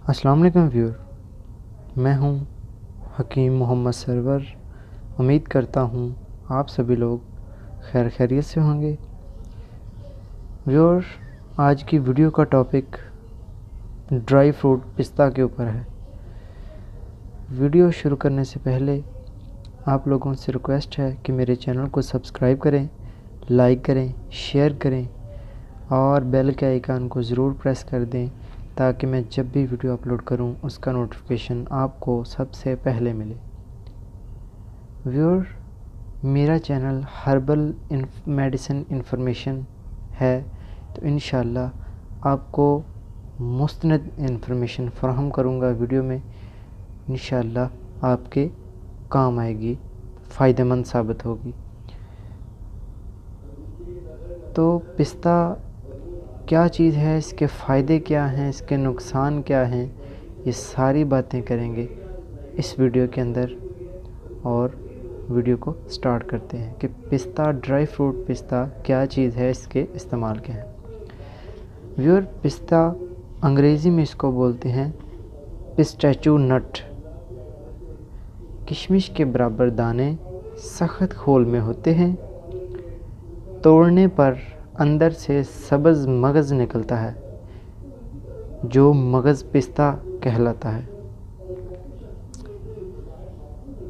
अस्सलाम वालेकुम व्यूअर, मैं हूं हकीम मोहम्मद सरवर। उम्मीद करता हूं आप सभी लोग खैर खैरियत से होंगे। व्यूअर, आज की वीडियो का टॉपिक ड्राई फ्रूट पिस्ता के ऊपर है। वीडियो शुरू करने से पहले आप लोगों से रिक्वेस्ट है कि मेरे चैनल को सब्सक्राइब करें, लाइक करें, शेयर करें और बेल के आइकन को ज़रूर प्रेस कर दें ताकि मैं जब भी वीडियो अपलोड करूं उसका नोटिफिकेशन आपको सबसे पहले मिले। व्यूअर, मेरा चैनल हर्बल मेडिसिन इंफॉर्मेशन है, तो इंशाल्लाह आपको मुस्तनद इंफॉर्मेशन फराहम करूंगा वीडियो में। इंशाल्लाह आपके काम आएगी, फ़ायदेमंद साबित होगी। तो पिस्ता क्या चीज़ है, इसके फ़ायदे क्या हैं, इसके नुकसान क्या हैं, ये सारी बातें करेंगे इस वीडियो के अंदर। और वीडियो को स्टार्ट करते हैं कि पिस्ता, ड्राई फ्रूट पिस्ता क्या चीज़ है, इसके इस्तेमाल क्या हैं। व्यूअर, पिस्ता अंग्रेज़ी में इसको बोलते हैं पिस्ताचियो नट। किशमिश के बराबर दाने सख्त खोल में होते हैं। तोड़ने पर अंदर से सब्ज़ मगज़ निकलता है जो मगज़ पिस्ता कहलाता है।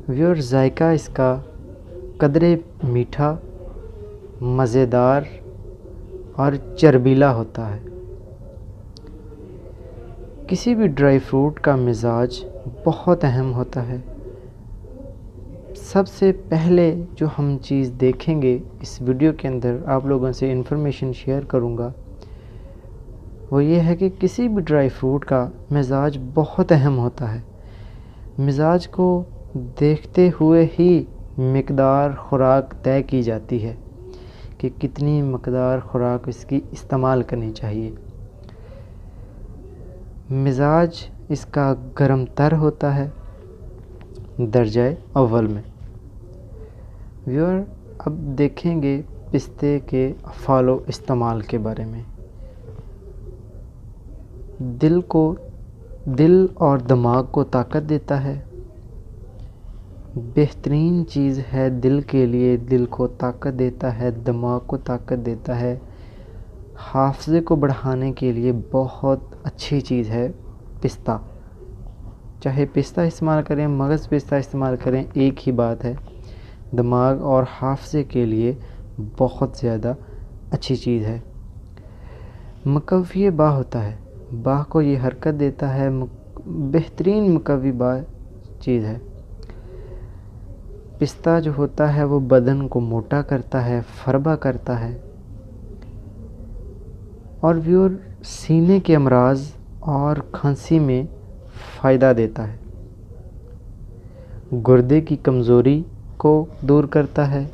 व्यूअर, जायका इसका कदरे मीठा, मज़ेदार और चर्बीला होता है। किसी भी ड्राई फ्रूट का मिजाज बहुत अहम होता है। सबसे पहले जो हम चीज़ देखेंगे इस वीडियो के अंदर, आप लोगों से इन्फॉर्मेशन शेयर करूंगा, वो ये है कि किसी भी ड्राई फ्रूट का मिजाज बहुत अहम होता है। मिजाज को देखते हुए ही मिकदार खुराक तय की जाती है कि कितनी मिकदार खुराक इसकी इस्तेमाल करनी चाहिए। मिजाज इसका गरम तर होता है दर्जाए अव्वल में। व्यूअर, अब देखेंगे पिस्ते के अफ़ाल व इस्तेमाल के बारे में। दिल और दिमाग को ताकत देता है। बेहतरीन चीज़ है दिल के लिए, दिल को ताकत देता है, दिमाग को ताकत देता है। हाफ़ज़े को बढ़ाने के लिए बहुत अच्छी चीज़ है पिस्ता। चाहे पिस्ता इस्तेमाल करें, मगज़ पिस्ता इस्तेमाल करें, एक ही बात है। दिमाग और हाफ़ज़े के लिए बहुत ज़्यादा अच्छी चीज़ है। मुक़व्वी बाह होता है, बाह को ये हरकत देता है। बेहतरीन मुक़व्वी बाह चीज़ है। पिस्ता जो होता है वो बदन को मोटा करता है, फरबा करता है। और व्यूअर, सीने के अमराज और खांसी में फ़ायदा देता है। गुर्दे की कमज़ोरी को दूर करता है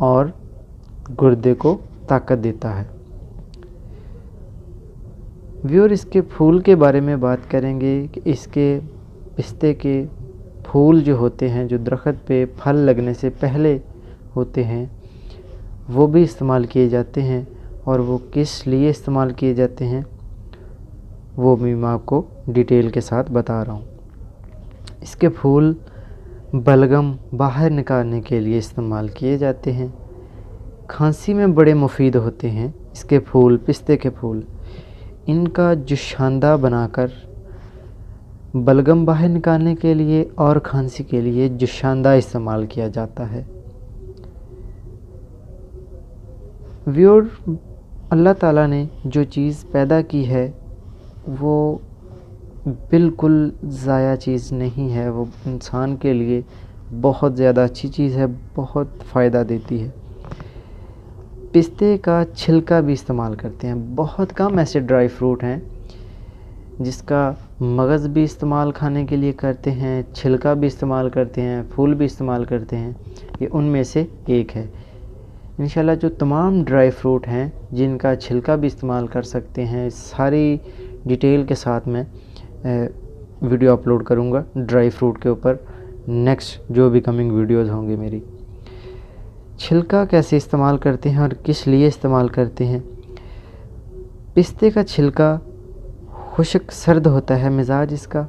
और गुर्दे को ताकत देता है। व्यूअर, इसके फूल के बारे में बात करेंगे कि इसके पिस्ते के फूल जो होते हैं, जो दरख्त पे फल लगने से पहले होते हैं, वो भी इस्तेमाल किए जाते हैं। और वो किस लिए इस्तेमाल किए जाते हैं वो भी मैं आपको डिटेल के साथ बता रहा हूँ। इसके फूल बलगम बाहर निकालने के लिए इस्तेमाल किए जाते हैं। खांसी में बड़े मुफीद होते हैं इसके फूल, पिस्ते के फूल। इनका जुशांदा बनाकर बलगम बाहर निकालने के लिए और खांसी के लिए जुशांदा इस्तेमाल किया जाता है। व्यूअर, अल्लाह ताला ने जो चीज़ पैदा की है वो बिल्कुल ज़ाया चीज़ नहीं है। वो इंसान के लिए बहुत ज़्यादा अच्छी चीज़ है, बहुत फ़ायदा देती है। पिस्ते का छिलका भी इस्तेमाल करते हैं। बहुत कम ऐसे ड्राई फ्रूट हैं जिसका मगज़ भी इस्तेमाल खाने के लिए करते हैं, छिलका भी इस्तेमाल करते हैं, फूल भी इस्तेमाल करते हैं। ये उनमें से एक है। इंशाल्लाह जो तमाम ड्राई फ्रूट हैं जिनका छिलका भी इस्तेमाल कर सकते हैं, सारी डिटेल के साथ मैं वीडियो अपलोड करूँगा ड्राई फ्रूट के ऊपर। नेक्स्ट जो भी कमिंग वीडियोज़ होंगी मेरी। छिलका कैसे इस्तेमाल करते हैं और किस लिए इस्तेमाल करते हैं। पिस्ते का छिलका خشک سرد ہوتا ہے مزاج اس کا،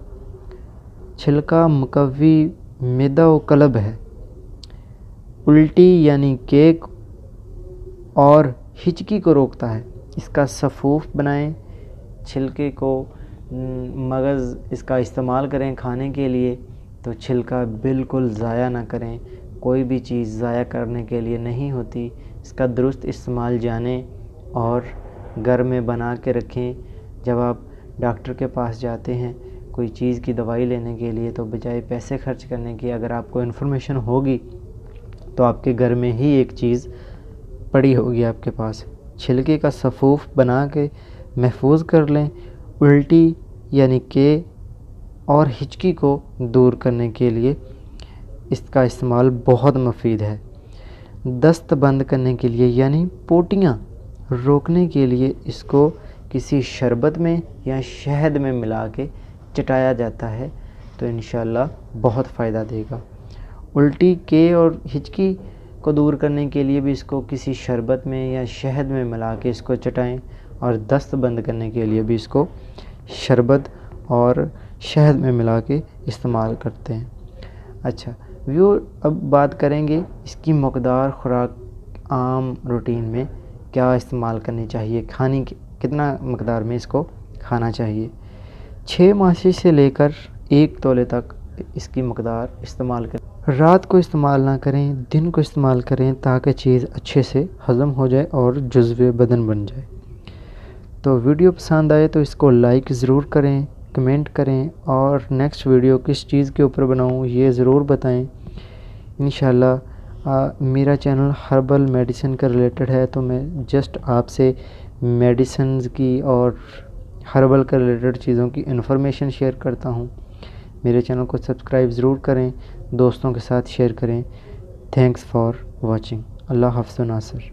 چھلکا مقوی معدہ و قلب ہے، الٹی یعنی کیک اور ہچکی کو روکتا ہے، اس کا سفوف بنائیں، چھلکے کو مغز اس کا استعمال کریں کھانے کے لیے، تو چھلکا بالکل ضائع نہ کریں، کوئی بھی چیز ضائع کرنے کے لیے نہیں ہوتی، اس کا درست استعمال جانیں اور گھر میں بنا کے رکھیں۔ جب آپ ڈاکٹر کے پاس جاتے ہیں کوئی چیز کی دوائی لینے کے لیے تو بجائے پیسے خرچ کرنے کی اگر آپ کو انفارمیشن ہوگی تو آپ کے گھر میں ہی ایک چیز پڑی ہوگی آپ کے پاس، چھلکے کا سفوف بنا کے محفوظ کر لیں۔ الٹی یعنی کہ اور ہچکی کو دور کرنے کے لیے اس کا استعمال بہت مفید ہے۔ دست بند کرنے کے لیے یعنی پوٹیاں روکنے کے لیے اس کو کسی شربت میں یا شہد میں ملا کے چٹایا جاتا ہے تو انشاءاللہ بہت فائدہ دے گا۔ الٹی کے اور ہچکی کو دور کرنے کے لیے بھی اس کو کسی شربت میں یا شہد میں ملا کے اس کو چٹائیں، اور دست بند کرنے کے لیے بھی اس کو شربت اور شہد میں ملا کے استعمال کرتے ہیں۔ اچھا اب بات کریں گے اس کی مقدار، خوراک عام روٹین میں کیا استعمال کرنی چاہیے، کھانے کی کتنا مقدار میں اس کو کھانا چاہیے۔ 6 ماشی سے لے کر 1 تولے تک اس کی مقدار استعمال کریں، رات کو استعمال نہ کریں، دن کو استعمال کریں تاکہ چیز اچھے سے ہضم ہو جائے اور جزو بدن بن جائے۔ تو ویڈیو پسند آئے تو اس کو لائک ضرور کریں، کمنٹ کریں، اور نیکسٹ ویڈیو کس چیز کے اوپر بناؤں یہ ضرور بتائیں۔ انشاءاللہ میرا چینل ہربل میڈیسن کا ریلیٹڈ ہے تو میں جسٹ آپ سے میڈیسنز کی اور ہربل کا ریلیٹڈ چیزوں کی انفارمیشن شیئر کرتا ہوں۔ میرے چینل کو سبسکرائب ضرور کریں، دوستوں کے ساتھ شیئر کریں۔ Thanks for watching. اللہ حافظ و ناصر۔